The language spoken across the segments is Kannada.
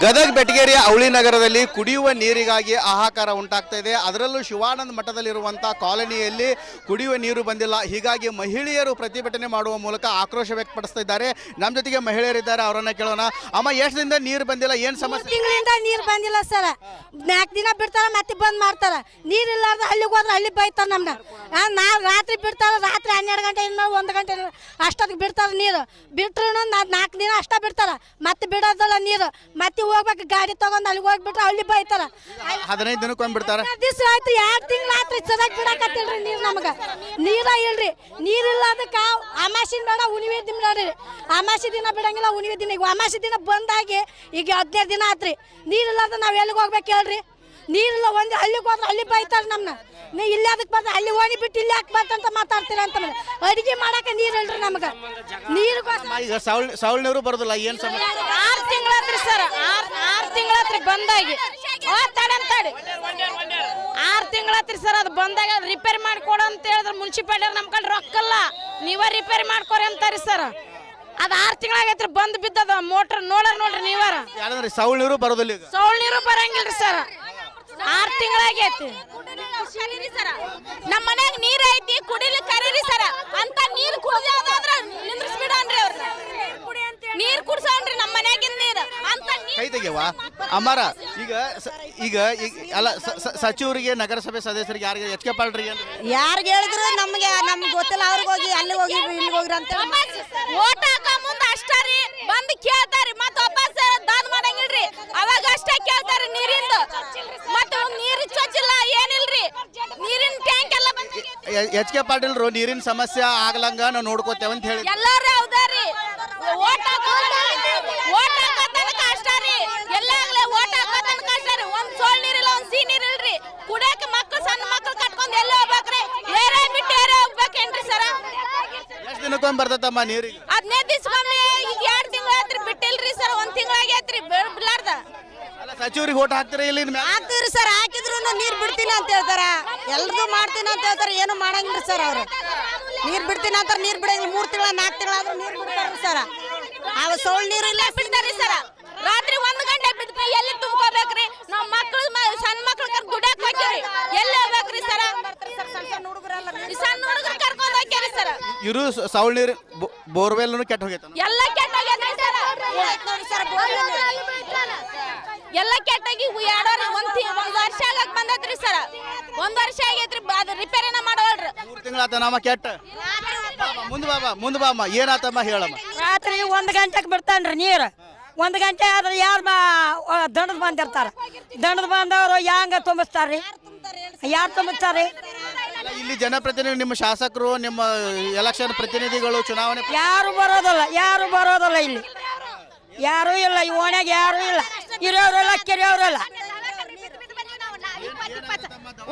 ಗದಗ ಬೆಟಗೇರಿ ಅವಳಿ ನಗರದಲ್ಲಿ ಕುಡಿಯುವ ನೀರಿಗಾಗಿ ಹಾಹಾಕಾರ ಉಂಟಾಗ್ತಾ ಇದೆ. ಅದರಲ್ಲೂ ಶಿವಾನಂದ ಮಠದಲ್ಲಿರುವಂಥ ಕಾಲೋನಿಯಲ್ಲಿ ಕುಡಿಯುವ ನೀರು ಬಂದಿಲ್ಲ. ಹೀಗಾಗಿ ಮಹಿಳೆಯರು ಪ್ರತಿಭಟನೆ ಮಾಡುವ ಮೂಲಕ ಆಕ್ರೋಶ ವ್ಯಕ್ತಪಡಿಸ್ತಾ ಇದ್ದಾರೆ. ನಮ್ಮ ಜೊತೆಗೆ ಮಹಿಳೆಯರಿದ್ದಾರೆ, ಅವರನ್ನ ಕೇಳೋಣ. ಅಮ್ಮ, ಎಷ್ಟು ದಿನದಿಂದ ನೀರು ಬಂದಿಲ್ಲ, ಏನು ಸಮಸ್ಯೆ? ತಿಂಗಳಿಂದ ನೀರು ಬಂದಿಲ್ಲ ಸರ್. 4 ದಿನ ಬಿಡ್ತಾರ, ಮತ್ತೆ ಬಂದ್ ಮಾಡ್ತಾರ. ನೀರು ಇಲ್ಲಾರ್ದ ಹಳ್ಳಿಗೆ ಹೋದ್ರೆ ಹಳ್ಳಿ ಬೈತಾರ ನಮ್ನ. ನಾವು ರಾತ್ರಿ ಬಿಡ್ತಾರ, ರಾತ್ರಿ 12 ಗಂಟೆ 1 ಗಂಟೆ ಅಷ್ಟೊತ್ತಿಗೆ ಬಿಡ್ತಾರ ನೀರು. ಬಿಟ್ರು 4 ದಿನ ಅಷ್ಟ ಬಿಡ್ತಾರ, ಮತ್ತೆ ಬಿಡೋದಲ್ಲ ನೀರು. ಮತ್ತೆ ಹೋಗ್ಬೇಕು ಗಾಡಿ ತಗೊಂಡ್ ಅಲ್ಲಿಗೆ ಹೋಗ್ಬಿಟ್ರೆ ಹಳ್ಳಿ ಬೈತಾರ. 15 ದಿನಕ್ಕೊಮ್ಮೆ ಬಿಡ್ತಾರ. ದಿವಸ ಆಯ್ತು, 2 ತಿಂಗಳು ಆತ್ರಿ ಸರಿಯಾಗಿ ಬಿಡಾಕತ್ತಿಲ್ರಿ ನೀರು. ನಮ್ಗೆ ನೀರ ಇಲ್ರಿ. ನೀರಿಲ್ಲ ಅದಕ್ಕೆ ಅಮಾಸಿನ ಬೇಡ, ಹುಣ್ಣಿಮೆ ದಿನ ನೋಡ್ರಿ. ಅಮಾಸಿ ದಿನ ಬಿಡಂಗಿಲ್ಲ, ಹುಣ್ಣಿಮೆ ದಿನ. ಈಗ ಅಮಾಸಿ ದಿನ ಬಂದಾಗಿ ಈಗ 15 ದಿನ ಆತ್ರಿ. ನೀರಿಲ್ಲಾರ್ದ ನಾವು ಎಲ್ಲಿಗೆ ಹೋಗ್ಬೇಕು ಹೇಳ್ರಿ? ನೀರಿಲ್ಲ, ಒಂದು ಹಳ್ಳಿಗೆ ಹೋದ್ರೆ ಹಳ್ಳಿ ಬೈತಾರ ನಮ್ನ. ನೀ ಇಲ್ಲಿ ಅದಕ್ಕೆ ಬರ್ತಾರೆ, ಅಲ್ಲಿ ಓಣಿ ಬಿಟ್ಟು ಇಲ್ಲಿ ಯಾಕೆ ಬರ್ತಂತ ಮಾತಾಡ್ತೀರ ಅಂತ. ಅಡಿಗೆ ಮಾಡಕ್ಕೆ ನೀರು ಇಲ್ರಿ ನಮ್ಗೆ. ನೀರಿಗೋಸ್ಕರ ಈಗ ಸೌಳ್ ನೀರು ಬರೋದಿಲ್ಲ, ಏನು ಸಮಸ್ಯೆ? 6 ತಿಂಗಳಾತ್ರಿ ಸರ್. 6 ತಿಂಗಳಾತ್ರಿ ಬಂದಾಗಿ. ತಡಿ 6 ತಿಂಗಳಾತ್ರಿ ಸರ್. ಅದು ಬಂದಾಗ ರಿಪೇರಿ ಮಾಡಿಕೊಡು ಅಂತ ಹೇಳಿದ್ರೆ ಮುನ್ಸಿಪಾಲಿಟಿ ನಮ್ಮ ಕಡೆ ರೊಕ್ಕಲ್ಲ, ನೀವೇ ರಿಪೇರಿ ಮಾಡ್ಕೊರಿ ಅಂತಾರಿ ಸರ್. ಅದು 6 ತಿಂಗಳಾಗೈತ್ರಿ ಬಂದ್ ಬಿದ್ದದ ಮೋಟ್ರ್. ನೋಡ್ರಿ ನೀವಾರ. ಯಾಕಂದ್ರೆ ಸೌಳ್ ನೀರು ಬರೋದಿಲ್ಲ. ಈಗ ಸೌಳ್ ನೀರು ಬರಂಗಿಲ್ರಿ ಸರ್. 6 ತಿಂಗಳಾಗೈತಿ. ನಮ್ಮ ಮನ್ಯಾಗ ನೀರ್ ಐತಿ, ಕುಡಿಲಿಕ್ಕೆ ಕರೀರಿ ಸರ ಅಂತ. ನೀರ್ ಕುಡಿಯೋದಾದ್ರ ನಿಂದ್ರಿಸ್ಬಿಡನ್ರಿ ಅವ್ರ. ನೀರ್ ಕುಡ್ಸನ್ರಿ ನಮ್ಮ ಮನ್ಯಾಗಿನ ನೀರ್ ಅಂತ. ಕೈ ತೆಗೆವಾ ಅಮ್ಮಾರ. ಈಗ ಅಲ್ಲ, ಸಚಿವರಿಗೆ, ನಗರಸಭೆ ಸದಸ್ಯರಿಗೆ, ಯಾರಿಗೆ ಎಚ್ ಕೆ ಪಾಲ್ರಿಗೆ ಯಾರಿಗೆ ಹೇಳಿದ್ರು ನಮ್ಗೆ ಗೊತ್ತಿಲ್ಲ. ಅವ್ರಿಗೆ ಹೋಗಿ ಅಲ್ಲಿ ಹೋಗಿ ಇಲ್ಲಿ ಹೋಗ್ರಿ ಅಂತ ಓಟ್ ಹಾಕ ಮುಂದ ಅಷ್ಟರಿ ಬಂದ್ ಕೇಳ್ತಾರಿ. ಮತ್ತ ವಾಪಸ್ ದಾನ್ ಮಾಡಂಗಿಲ್ರಿ. ಅವಾಗ ಅಷ್ಟೇ ಕೇಳ್ತಾರಿ ನೀರಿಂದ. ಮತ್ತ ನೀರ್ ಚೊಚ್ಚಿಲ್ಲ, ಏನಿಲ್ರಿ. ನೀರಿನ ಟ್ಯಾಂಕ್ ಎಲ್ಲ ಎಚ್ ಕೆ ಪಾಟೀಲ್ರು ನೀರಿನ ಸಮಸ್ಯೆ ಆಗ್ಲಂಗ ನಾವು ನೋಡ್ಕೋತೇವೆ ಅಂತ ಹೇಳಿ ಎಲ್ಲಾರು ಹೌದಾರಿ. ಓಟ್ ಹಾಕೋ ತನಕ ಅಷ್ಟರಿ. ಎಲ್ಲಾಗ್ಲೇ ಓಟ್ ಹಾಕೋ ತನಕ ಅಷ್ಟರಿ. ಒಂದ್ ಸೋಳ್ ನೀರಿಲ್ಲ, ಒಂದ್ ಸಿಹಿ ನೀರಿಲ್ರಿ. ಕುಡಿಯಕ್ಕೆ ಮಕ್ಳು, ಸಣ್ಣ ಮಕ್ಳು ಕಟ್ಕೊಂಡ್ ಎಲ್ಲ ಹೋಗ್ಬೇಕ್ರಿ. ಏರೇ ಬಿಟ್ಟು ಏರೇ ಹೋಗ್ಬೇಕೇನ್ರಿ ಸರ? ಎಷ್ಟು ದಿನಕ್ಕೊಮ್ಮೆ ಬರ್ತೈತಮ್ಮ ನೀರಿಗೆ? 15 ದಿವ್ಸಕ್ಕೊಮ್ಮೆ. ಈಗ 2 ತಿಂಗಳ ಆತ್ರಿ ಬಿಟ್ಟಿಲ್ರಿ ಸರ್. 1 ತಿಂಗಳಾಗೈತ್ರಿ ಬಿಡ್ಲಾರ್ದ. ಅಲ್ಲ, ಸಚಿವರಿಗೆ ಓಟ್ ಹಾಕ್ತೀರಾ ಇಲ್ಲಿ? ಹಾಕ್ತಿವ್ರಿ ಸರ್. ಹಾಕಿದ್ರು ನೀರ್ ಬಿಡ್ತೀನಿ ಅಂತ ಹೇಳ್ತಾರ, ಎಲ್ರಿಗೂ ಮಾಡ್ತೀನಿ ಅಂತ ಹೇಳ್ತಾರ. ಏನು ಮಾಡಂಗಿಲ್ಲ ಸರ್. ಅವ್ರು ನೀರ್ ಬಿಡ್ತೀನಿ ಅಂತಾರ, ನೀರ್ ಬಿಡಂಗಿಲ್ಲ. 3 ತಿಂಗಳ 4 ತಿಂಗಳಾದ್ರೂ ನೀರ್ ಬಿಡ್ತಾರ ಸರ್. ಅವ ಸೌಳ್ ನೀರು ಇಲ್ಲ ಬಿಡ್ತಾರಿ ಸರ. ರಾತ್ರಿ 1 ಗಂಟೆ ಬಿಡ್ತೀವಿ. ಎಲ್ಲಿ ತುಂಬ್ಕೋಬೇಕ್ರಿ? ನಾವ್ ಮಕ್ಳು, ಸಣ್ಣ ಮಕ್ಳು ದುಡ್ಯಾಕ್ ಹೋಗ್ಯಾರಿ. ಎಲ್ಲಿ ಹೋಗ್ಬೇಕ್ರಿ ಸರ? ಸಣ್ಣ ಹುಡುಗರು ಕರ್ಕೊಂಡ್ ಹೋಗ್ಯಾರಿ ಸರ. ಇರು ಸೌಳ್ ನೀರು ಬೋರ್ವೆಲ್ ಕೆಟ್ಟ ಹೋಗೈತ. ಎಲ್ಲ ಕೆಟ್ಟೋಗ್ಯದ ಸರ. ಎಲ್ಲ ಕೆಟ್ಟೋಗಿ 1 ವರ್ಷ ಆಗಕ್ ಬಂದತ್ರಿ ಸರ. 1 ವರ್ಷ ಆಗೈತ್ರಿ. ಅದು ರಿಪೇರಿನ ಮಾಡೋಳ್ರಿ. 3 ತಿಂಗಳಾತ ನಮ್ಮ ಕೆಟ್ಟ. ಮುಂದ್ ಬಾಮ್ಮ, ಏನಾತಮ್ಮ ಹೇಳಮ್ಮ. ರಾತ್ರಿ 1 ಗಂಟೆಗೆ ಬಿಡ್ತಾನ್ರಿ ನೀರು. 1 ಗಂಟೆ ಆದ್ರೆ ಯಾರು ದಂಡದ ಬಂದಿರ್ತಾರ. ದಂಡದ ಬಂದವರು ಯಾಂಗ ತುಂಬಿಸ್ತಾರ್ರಿ? ಯಾರು ತುಂಬಿಸ್ತಾರ್ರಿ? ಇಲ್ಲಿ ಜನಪ್ರತಿನಿಧಿ, ನಿಮ್ಮ ಶಾಸಕರು, ನಿಮ್ಮ ಎಲೆಕ್ಷನ್ ಪ್ರತಿನಿಧಿಗಳು, ಚುನಾವಣೆ ಯಾರು ಬರೋದಲ್ಲ ಇಲ್ಲಿ. ಯಾರು ಇಲ್ಲ. ಈ ಓಣ್ಯಾಗ ಯಾರು ಇಲ್ಲ. ಇರೋರೆಲ್ಲ ಕೆರೆಯವರೆಲ್ಲ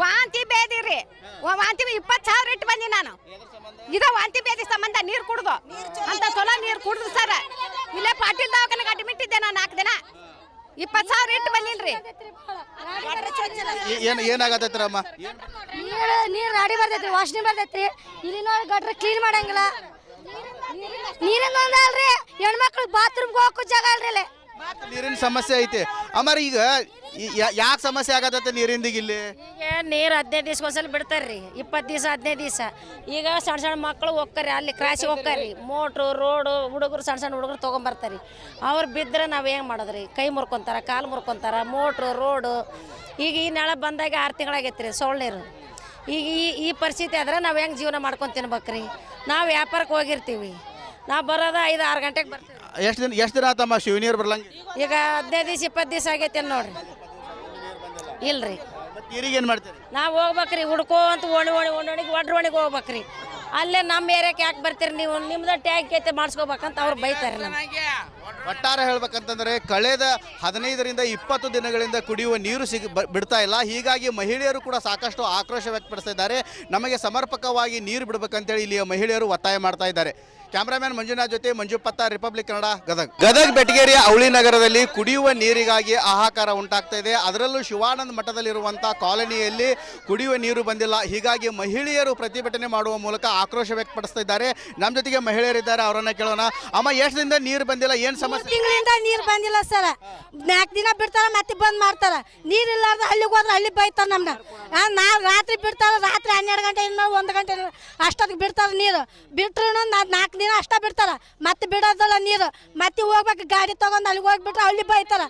ವಾಂತಿ ಬೇದಿರಿ. ವಾಂತಿ 20,000 ಇಟ್ಟು ಬಂದಿ ನಾನು. ವಾಂತಿ ಬೇದಿ ಸಂಬಂಧ ನೀರು ಕುಡ್ದು ಅಂತ ಚಲೋ ನೀರು ಕುಡ್ದು ಸರ. ಇಲ್ಲೇ ಪಾಟೀಲ್ ದವಾಖಾನೆಗೆ ಅಡ್ಮಿಟ್ ಇದ್ದೆ ನಾನು 4 ದಿನ. 20,000 ಇಟ್ಟು ಬಂದಿನ್ರಿ. ಏನಾಗತ್ತೈತ್ರಮ್ಮ? ನೀರು ರಾಡಿ ಬರ್ತೈತ್ರಿ, ವಾಸನೆ ಬರ್ತೈತ್ರಿ. ಇಲ್ಲಿ ನೋಡಿ ಗಟ್ರ ಕ್ಲೀನ್ ಮಾಡಂಗಿಲ್ಲ. ನೀರಿನ ಅಲ್ರಿ, ಹೆಣ್ಮಕ್ಳು ಬಾತ್ರೂಮ್ಗೆ ಹೋಗೋ ಜಾಗ ಅಲ್ರಿ. ನೀರಿನ ಸಮಸ್ಯೆ ಐತಿ ಅಮ್ಮಾರ. ಈಗ ಯಾಕೆ ಸಮಸ್ಯೆ ಆಗತ್ತ ನೀರಿಂದ? ಇಲ್ಲಿ ಈಗ ನೀರು 15 ದಿವ್ಸಕ್ಕೊಂದ್ಸಲ ಬಿಡ್ತಾರ್ರಿ. 20 ದಿವಸ 15 ದಿವಸ. ಈಗ ಸಣ್ಣ ಮಕ್ಕಳು ಹೋಗ್ತಾರ್ರಿ, ಅಲ್ಲಿ ಕ್ರಾಸಿಗೆ ಹೋಗ್ತಾರ್ರಿ. ಮೋಟ್ರು, ರೋಡು, ಹುಡುಗರು, ಸಣ್ಣ ಹುಡುಗರು ತೊಗೊಂಬರ್ತಾರ್ರಿ. ಅವ್ರು ಬಿದ್ದರೆ ನಾವು ಹೆಂಗೆ ಮಾಡೋದ್ರಿ? ಕೈ ಮುರ್ಕೊಂತಾರ, ಕಾಲು ಮುರ್ಕೊಂತಾರ. Motor, road. ಈಗ ಈ ನೆಳ ಬಂದಾಗ 6 ತಿಂಗಳಾಗೈತ್ರಿ ಸೌಳ್ ನೀರು. ಈಗ ಈ ಪರಿಸ್ಥಿತಿ ಆದ್ರೆ ನಾವು ಹೆಂಗೆ ಜೀವನ ಮಾಡ್ಕೊಂಡು ತಿನ್ಬೇಕ್ರಿ? ನಾವು ವ್ಯಾಪಾರಕ್ಕೆ ಹೋಗಿರ್ತೀವಿ. ನಾವು ಬರೋದ 5-6 ಗಂಟೆಗೆ ಬರ್ತೀವಿ. ಎಷ್ಟು ದಿನ ಆತಮ್ಮ ಶಿವನೀರು ಬರ್ಲಂಗೆ? ಈಗ 15 ದಿವಸ 20 ದಿವಸ ಆಗೈತೆ ನೋಡ್ರಿ. ಇಲ್ರಿ, ನೀರಿಗೆ ಏನು ಮಾಡ್ತೀರಿ? ನಾವು ಹೋಗ್ಬೇಕ್ರಿ ಹುಡ್ಕೋ ಅಂತ ಒಡ್ರೋಣಿಗೆ ಹೋಗ್ಬೇಕ್ರಿ. ಅಲ್ಲೇ ನಮ್ಮ ಏರಿಯಾಕ್ಕೆ ಯಾಕೆ ಬರ್ತೀರಿ ನೀವು? ನಿಮ್ದು ಟ್ಯಾಂಕ್ ಐತೆ ಮಾಡಿಸ್ಕೋಬೇಕಂತ ಅವ್ರು ಬೈತಾರೆ ನಮ್ಗೆ. ಒಟ್ಟಾರೆ ಹೇಳ್ಬೇಕಂತಂದ್ರೆ ಕಳೆದ 15ರಿಂದ 20 ದಿನಗಳಿಂದ ಕುಡಿಯುವ ನೀರು ಬಿಡ್ತಾ ಇಲ್ಲ. ಹೀಗಾಗಿ ಮಹಿಳೆಯರು ಕೂಡ ಸಾಕಷ್ಟು ಆಕ್ರೋಶ ವ್ಯಕ್ತಪಡಿಸ್ತಾ ಇದ್ದಾರೆ. ನಮಗೆ ಸಮರ್ಪಕವಾಗಿ ನೀರು ಬಿಡಬೇಕಂತೇಳಿ ಇಲ್ಲಿಯ ಮಹಿಳೆಯರು ಒತ್ತಾಯ ಮಾಡ್ತಾ ಇದ್ದಾರೆ. ಕ್ಯಾಮ್ರಾಮನ್ ಮಂಜುನಾಥ್ ಜೊತೆ ಮಂಜು ಪತ್ತ, ರಿಪಬ್ಲಿಕ್ ಕನ್ನಡ, ಗದಗ್ ಬೆಟಗೇರಿಯ ಅವಳಿ ನಗರದಲ್ಲಿ ಕುಡಿಯುವ ನೀರಿಗಾಗಿ ಹಾಹಾಕಾರ ಉಂಟಾಗ್ತಾ ಇದೆ. ಅದರಲ್ಲೂ ಶಿವಾನಂದ ಮಠದಲ್ಲಿರುವಂಥ ಕಾಲೋನಿಯಲ್ಲಿ ಕುಡಿಯುವ ನೀರು ಬಂದಿಲ್ಲ. ಹೀಗಾಗಿ ಮಹಿಳೆಯರು ಪ್ರತಿಭಟನೆ ಮಾಡುವ ಮೂಲಕ ಆಕ್ರೋಶ ವ್ಯಕ್ತಪಡಿಸ್ತಾ ಇದ್ದಾರೆ. ನಮ್ಮ ಜೊತೆಗೆ ಮಹಿಳೆಯರಿದ್ದಾರೆ, ಅವರನ್ನ ಕೇಳೋಣ. ಅಮ್ಮ, ಎಷ್ಟು ದಿನದಿಂದ ನೀರು ಬಂದಿಲ್ಲ, ಏನು ಸಮಸ್ಯೆ? ತಿಂಗಳಿಂದ ನೀರು ಬಂದಿಲ್ಲ ಸರ್. 4 ದಿನ ಬಿಡ್ತಾರ, ಮತ್ತೆ ಬಂದ್ ಮಾಡ್ತಾರ. ನೀರು ಇಲ್ಲಾರ್ದ ಹಳ್ಳಿಗೆ ಹೋದ್ರೆ ಹಳ್ಳಿ ಬೈತಾರ ನಮ್ನ. ನಾವು ರಾತ್ರಿ ಬಿಡ್ತಾರ, ರಾತ್ರಿ 12 ಗಂಟೆ 1 ಗಂಟೆ ಅಷ್ಟೊತ್ತಿಗೆ ಬಿಡ್ತಾರ ನೀರು. ಬಿಟ್ರು 4 ದಿನ ಅಷ್ಟ ಬಿಡ್ತಾರ, ಮತ್ತೆ ಬಿಡೋದಲ್ಲ ನೀರು. ಮತ್ತೆ ಹೋಗ್ಬೇಕು ಗಾಡಿ ತಗೊಂಡ್ ಅಲ್ಲಿಗೆ ಹೋಗ್ಬಿಟ್ರೆ ಹಳ್ಳಿ ಬೈತಾರ.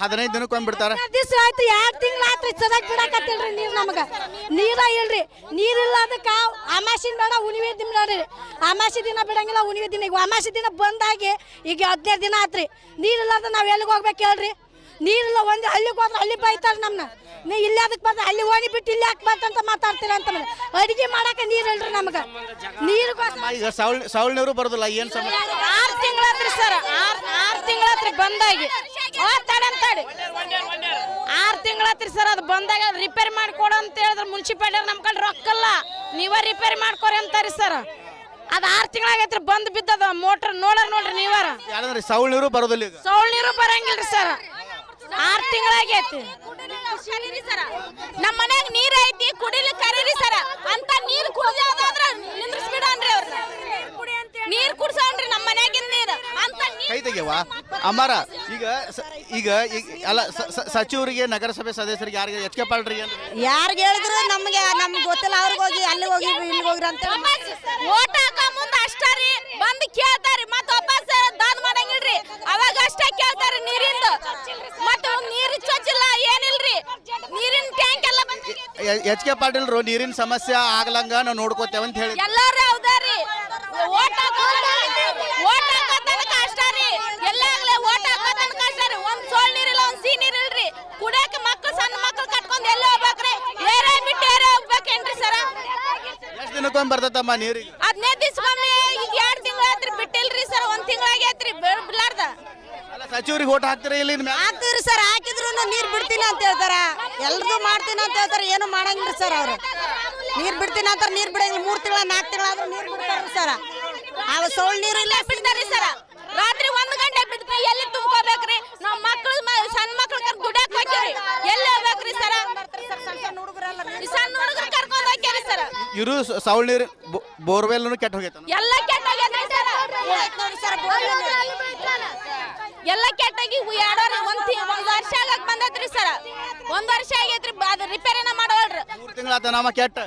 15 ದಿನಕ್ಕೊಮ್ಮೆ ಬಿಡ್ತಾರೆ. ದಿವಸ ಆಯ್ತು, 2 ತಿಂಗಳು ಆತ್ರಿ ಸದಾಗಿ ಬಿಡಾಕತ್ತಿಲ್ರಿ ನೀರು. ನಮಗ ನೀರ ಇಲ್ರಿ. ನೀರಿಲ್ಲದಕ್ಕ ಅಮಾಸಿ ಬೇಡ, ಉಣಿವೆ ದಿನ ನೋಡ್ರಿ. ಅಮಾಸಿ ದಿನ ಬಿಡಂಗಿಲ್ಲ, ಉಣಿವೆ ದಿನ. ಈಗ ಅಮಾಸಿ ದಿನ ಬಂದಾಗಿ ಈಗ 15 ದಿನ ಆತ್ರಿ. ನೀರಿಲ್ಲದ ನಾವ್ ಎಲ್ಲಿಗೆ ಹೋಗ್ಬೇಕು ಹೇಳ್ರಿ? ನೀರಿಲ್ಲ, ಒಂದು ಹಳ್ಳಿಗೆ ಹೋದ್ರೆ ಹಳ್ಳಿ ಬೈತಾರ ನಮ್ನ. ನೀ ಇಲ್ಲಿ ಅದಕ್ಕೆ ಬರ್ತ ಅಲ್ಲಿ ಓಣಿ ಬಿಟ್ಟು ಇಲ್ಲಿ ಯಾಕೆ ಬರ್ತಂತ ಮಾತಾಡ್ತೀರ ಅಂತ. ಅಡಿಗೆ ಮಾಡಕ್ಕೆ ನೀರು ಇಲ್ರಿ ನಮಗ. ನೀರು ಈಗ ಸೌಳ್ ನೀರು ಬರೋದಿಲ್ಲ, ಏನು ಸಮಸ್ಯೆ? 6 ತಿಂಗಳಾತ್ರಿ ಸರ್, 6 ತಿಂಗಳಾತ್ರಿ ಬಂದಾಗಿ. ತಡಿ 6 ತಿಂಗಳಾತ್ರಿ ಸರ್. ಅದು ಬಂದಾಗ ರಿಪೇರಿ ಮಾಡಿಕೊಡ ಅಂತ ಹೇಳಿದ್ರೆ ಮುನ್ಸಿಪಾಲಿಟಿ ನಮ್ಮ ಕಡೆ ರೊಕ್ಕಲ್ಲ, ನೀವೇ ರಿಪೇರಿ ಮಾಡ್ಕೊರಿ ಅಂತಾರಿ ಸರ್. ಅದು 6 ತಿಂಗಳಾಗೈತ್ರಿ ಬಂದ್ ಬಿದ್ದದ ಮೋಟ್ರ್. ನೋಡ್ರಿ ನೀವಾರ. ಯಾಕಂದ್ರೆ ಸೌಳ್ ನೀರು ಬರೋದಿಲ್ಲ. ಈಗ ಸೌಳ್ ನೀರು ಬರಂಗಿಲ್ರಿ ಸರ್. 6 ತಿಂಗಳಾಗೈತಿ. ನಮ್ಮ ಮನ್ಯಾಗ ನೀರ್ ಐತಿ, ಕುಡಿಲಿಕ್ಕೆ ಕರೀರಿ ಸರ. ಅಂತ ನೀರ್ ಕುಡಿಯೋದಾದ್ರ ನಿಂದ್ರಿಸ್ಬಿಡನ್ರಿ ಅವ್ರನ್ನ. ನೀರ್ ಕುಡ್ಸನ್ರಿ ನಮ್ಮ ಮನ್ಯಾಗಿನ ನೀರು. ಅಂತ ಕೈ ತೆಗೆವಾ ಅಮ್ಮಾರ. ಈಗ ಅಲ್ಲ, ಸಚಿವರಿಗೆ, ನಗರಸಭೆ ಸದಸ್ಯರಿಗೆ, ಯಾರಿಗೆ ಎಚ್ ಕೆ ಪಾಲ್ರಿಗೆ ಯಾರಿಗೆ ಹೇಳಿದ್ರು ನಮ್ಗೆ ಗೊತ್ತಿಲ್ಲ. ಅವ್ರಿಗೆ ಹೋಗಿ ಅಲ್ಲಿ ಹೋಗಿ ಇಲ್ಲಿ ಹೋಗ್ರಿ ಅಂತ ಓಟ್ ಹಾಕ ಮುಂದ ಅಷ್ಟಾರಿ ಬಂದ್ ಕೇಳ್ತಾರಿ. ಮತ್ತ ವಾಪಸ್ ದಾನ್ ಮಾಡಂಗಿಲ್ರಿ. ಅವಾಗ ಅಷ್ಟೇ ಕೇಳ್ತಾರಿ ನೀರಿಂದ. ಮತ್ತ ನೀರು ಚೊಚ್ಚಿಲ್ಲ, ಏನಿಲ್ರಿ. ನೀರಿನ ಟ್ಯಾಂಕ್ ಎಲ್ಲ ಎಚ್ ಕೆ ಪಾಟೀಲ್ರು ನೀರಿನ ಸಮಸ್ಯೆ ಆಗ್ಲಂಗ ನಾವು ನೋಡ್ಕೋತೇವೆ ಅಂತ ಹೇಳಿ ಎಲ್ಲಾರು ಹೌದಾರಿ. ಓಟ್ ಹಾಕೋ ತನಕ ಅಷ್ಟಾರಿ. ಎಲ್ಲಾಗ್ಲೇ ಓಟ್ ಹಾಕೋ ತನಕ ಅಷ್ಟಾರಿ. ಒಂದ್ ಸೋಳ್ ನೀರಿಲ್ಲ, ಒಂದ್ ಸಿಹಿ ನೀರಿಲ್ರಿ. ಕುಡಿಯಕ ಮಕ್ಳು, ಸಣ್ಣ ಮಕ್ಳು ಕಟ್ಕೊಂಡ್ ಎಲ್ಲ ಹೋಗ್ಬೇಕ್ರಿ. ಏರೇ ಬಿಟ್ಟು ಏರೇ ಹೋಗ್ಬೇಕೇನ್ರಿ ಸರ? ಎಷ್ಟು ದಿನಕ್ಕೊಮ್ಮೆ ಬರ್ತೈತಮ್ಮ ನೀರಿಗೆ? 15 ದಿವ್ಸಕ್ಕೊಮ್ಮೆ. ಈಗ 2 ತಿಂಗಳಾತ್ರಿ ಬಿಟ್ಟಿಲ್ರಿ ಸರ್. 1 ತಿಂಗಳಾಗೈತ್ರಿ ಬಿಡ್ಲಾರ್ದ. ಅಲ್ಲ, ಸಚಿವರಿಗೆ ಓಟ್ ಹಾಕ್ತೀರಾ? ಇಲ್ಲಿ ಹಾಕ್ತಿವ್ರಿ ಸರ್. ಹಾಕಿದ್ರು ನೀರ್ ಬಿಡ್ತೀನಿ ಅಂತ ಹೇಳ್ತಾರ, ಎಲ್ರಿಗೂ ಮಾಡ್ತೀನಿ ಅಂತ ಹೇಳ್ತಾರ. ಏನು ಮಾಡಂಗಿಲ್ಲ ಸರ್. ಅವ್ರು ನೀರ್ ಬಿಡ್ತೀನಿ ಅಂತ ನೀರ್ ಬಿಡಂಗಿಲ್ಲ. 3 ತಿಂಗಳ 4 ತಿಂಗಳಾದ್ರೂ ನೀರ್ ಬಿಡ್ತಾರ್ರಿ ಸರ್. ಅವ ಸೋಳ್ ನೀರು ಇಲ್ಲ ಬಿಡ್ತಾರಿ ಸರ. ರಾತ್ರಿ 1 ಗಂಟೆ ಬಿಡ್ತ ಎಲ್ಲಿ ತುಂಬ್ಕೋಬೇಕ್ರಿ? ನಾವ್ ಮಕ್ಳು, ಸಣ್ಣ ಮಕ್ಳು ದುಡ್ಯಾಕ್ ಹೋಗ್ಯಾರಿ. ಎಲ್ಲಿ ಹೋಗ್ಬೇಕ್ರಿ ಸರ? ಸಣ್ಣ ಹುಡುಗರು ಕರ್ಕೊಂಡ್ ಹೋಗ್ಯಾರಿ ಸರ. ಇರು ಸೌಳ್ ನೀರು ಬೋರ್ವೆಲ್ ಕೆಟ್ಟ ಹೋಗೈತೆ. ಎಲ್ಲ ಕೆಟ್ಟೋಗ್ಯಾದ್ರಿ ಸರ. ಎಲ್ಲ ಕೆಟ್ಟಾಗಿ 1 ವರ್ಷ ಆಗಕ್ ಬಂದೈತ್ರಿ ಸರ. 1 ವರ್ಷ ಆಗೈತ್ರಿ. ಅದು ರಿಪೇರಿನ ಮಾಡವಲ್ರಿ. 3 ತಿಂಗಳಾತ ನಮ್ಮ ಕೆಟ್ಟ.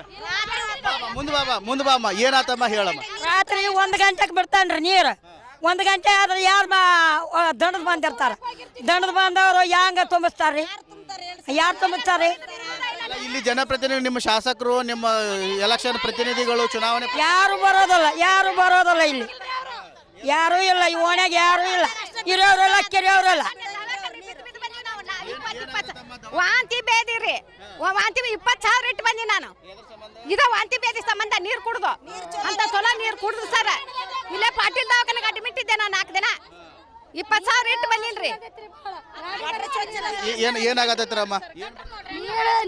ಮುಂದ್ ಬಾಮ್ಮ, ಏನಾತಮ್ಮ ಹೇಳಮ್ಮ. ರಾತ್ರಿ 1 ಗಂಟೆಗೆ ಬಿಡ್ತಾನ್ರಿ ನೀರು. 1 ಗಂಟೆ ಆದ್ರೆ ಯಾರು ದಂಡದ ಬಂದಿರ್ತಾರ. ದಂಡದ ಬಂದವರು ಹ್ಯಾಂಗ ತುಂಬಿಸ್ತಾರ್ರಿ? ಯಾರು ತುಂಬಿಸ್ತಾರ್ರಿ? ಇಲ್ಲಿ ಜನಪ್ರತಿನಿಧಿ, ನಿಮ್ಮ ಶಾಸಕರು, ನಿಮ್ಮ ಎಲೆಕ್ಷನ್ ಪ್ರತಿನಿಧಿಗಳು, ಚುನಾವಣೆ ಯಾರು ಬರೋದಿಲ್ಲ ಇಲ್ಲಿ. ಯಾರು ಇಲ್ಲ ಈ ಓಣ್ಯಾಗ, ಯಾರು ಇಲ್ಲ. ಇರೋರೆಲ್ಲ ಕೆರೆಯವರೆಲ್ಲ ವಾಂತಿ ಬೇದಿರಿ. ವಾಂತಿ 20,000 ಇಟ್ಟು ಬಂದಿ ನಾನು. ಇದ ವಾಂತಿ ಬೇದಿ ಸಂಬಂಧ ನೀರು ಕುಡ್ದು ಅಂತ ಚಲೋ ನೀರು ಕುಡ್ದು ಸರ್. ಇಲ್ಲೇ ಪಾಟೀಲ್ ದವಾಖಾನೆಗೆ ಅಡ್ಮಿಟ್ ಇದ್ದೆ ನಾನು 4 ದಿನ. 20,000 ಇಟ್ಟು ಬಂದಿನ್ರಿ. ಏನಾಗತ್ತೈತ್ರಮ್ಮ?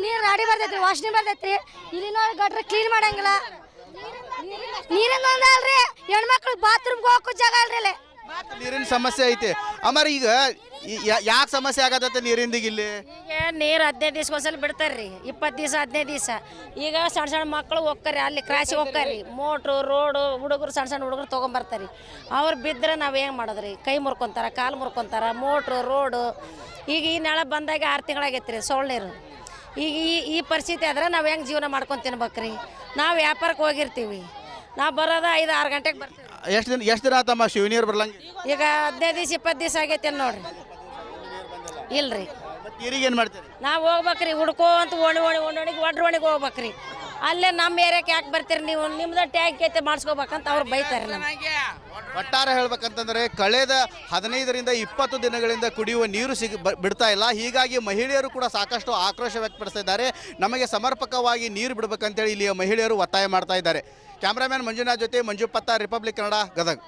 ನೀರು ರಾಡಿ ಬರ್ತೈತ್ರಿ, ವಾಸನೆ ಬರ್ತೈತ್ರಿ. ಇಲ್ಲಿ ನೋಡಿ ಗಟ್ರ ಕ್ಲೀನ್ ಮಾಡಂಗಿಲ್ಲ. ನೀರಿನ ಅಲ್ರಿ, ಹೆಣ್ಮಕ್ಳು ಬಾತ್ರೂಮ್ಗೆ ಹೋಗಕ್ಕೂ ಜಾಗ ಅಲ್ರಿ. ನೀರಿನ ಸಮಸ್ಯೆ ಐತಿ ಅಮ್ಮಾರ. ಈಗ ಯಾಕೆ ಸಮಸ್ಯೆ ಆಗತ್ತ ನೀರಿಂದ? ಇಲ್ಲಿ ಈಗ ನೀರು 15 ದಿವ್ಸಕ್ಕೊಂದ್ಸಲ ಬಿಡ್ತಾರ್ರಿ. 20 ದಿವಸ 15 ದಿವಸ. ಈಗ ಸಣ್ಣ ಮಕ್ಕಳು ಹೋಗ್ತಾರಿ, ಅಲ್ಲಿ ಕ್ರಾಸಿಗೆ ಹೋಗ್ತಾರಿ. ಮೋಟ್ರು, ರೋಡು, ಹುಡುಗರು, ಸಣ್ಣ ಹುಡುಗರು ತೊಗೊಂಬರ್ತಾರಿ. ಅವ್ರು ಬಿದ್ದರೆ ನಾವು ಹೆಂಗೆ ಮಾಡೋದ್ರಿ? ಕೈ ಮುರ್ಕೊಂತಾರ, ಕಾಲು ಮುರ್ಕೊಂತಾರ. Motor, road. ಈಗ ಈ ನಾಳೆ ಬಂದಾಗ 6 ತಿಂಗಳಾಗೈತ್ರಿ ಸೊಳ್ಳೆ ನೀರು. ಈಗ ಈ ಪರಿಸ್ಥಿತಿ ಆದ್ರೆ ನಾವು ಹೆಂಗೆ ಜೀವನ ಮಾಡ್ಕೊಂಡು ತಿನ್ಬೇಕ್ರಿ? ನಾವು ವ್ಯಾಪಾರಕ್ಕೆ ಹೋಗಿರ್ತೀವಿ. ನಾವು ಬರೋದ 5-6 ಗಂಟೆಗೆ ಬರ್ತೀವಿ. ಎಷ್ಟು ದಿನ ಆತಮ್ಮ ಶಿವ ನೀರು ಬರ್ಲಂಗ? ಈಗ 15 ದಿವಸ 20 ದಿವಸ ಆಗೈತೆ ನೋಡ್ರಿ. ಇಲ್ರಿ, ನೀರಿಗೆ ಏನು ಮಾಡ್ತೀರಿ? ನಾವು ಹೋಗ್ಬೇಕ್ರಿ ಹುಡ್ಕೋ ಅಂತ ಒಡ್ರೊಣಿಗೆ ಹೋಗ್ಬೇಕ್ರಿ. ಅಲ್ಲೇ ನಮ್ಮ ಏರಿಯಾಕ್ಕೆ ಯಾಕೆ ಬರ್ತೀರಿ ನೀವು? ನಿಮ್ದು ಟ್ಯಾಂಕ್ ಐತೆ ಮಾಡಿಸ್ಕೋಬೇಕಂತ ಅವ್ರು ಬೈತಾರೆ ನಮ್ಗೆ. ಒಟ್ಟಾರೆ ಹೇಳ್ಬೇಕಂತಂದ್ರೆ ಕಳೆದ 15ರಿಂದ 20 ದಿನಗಳಿಂದ ಕುಡಿಯುವ ನೀರು ಬಿಡ್ತಾ ಇಲ್ಲ. ಹೀಗಾಗಿ ಮಹಿಳೆಯರು ಕೂಡ ಸಾಕಷ್ಟು ಆಕ್ರೋಶ ವ್ಯಕ್ತಪಡಿಸ್ತಾ ಇದ್ದಾರೆ. ನಮಗೆ ಸಮರ್ಪಕವಾಗಿ ನೀರು ಬಿಡಬೇಕಂತೇಳಿ ಇಲ್ಲಿಯ ಮಹಿಳೆಯರು ಒತ್ತಾಯ ಮಾಡ್ತಾ ಇದ್ದಾರೆ. ಕ್ಯಾಮ್ರಾಮನ್ ಮಂಜುನಾಥ್ ಜೊತೆ ಮಂಜು ಪತ್ತ, ರಿಪಬ್ಲಿಕ್ ಕನ್ನಡ, ಗದಗ್.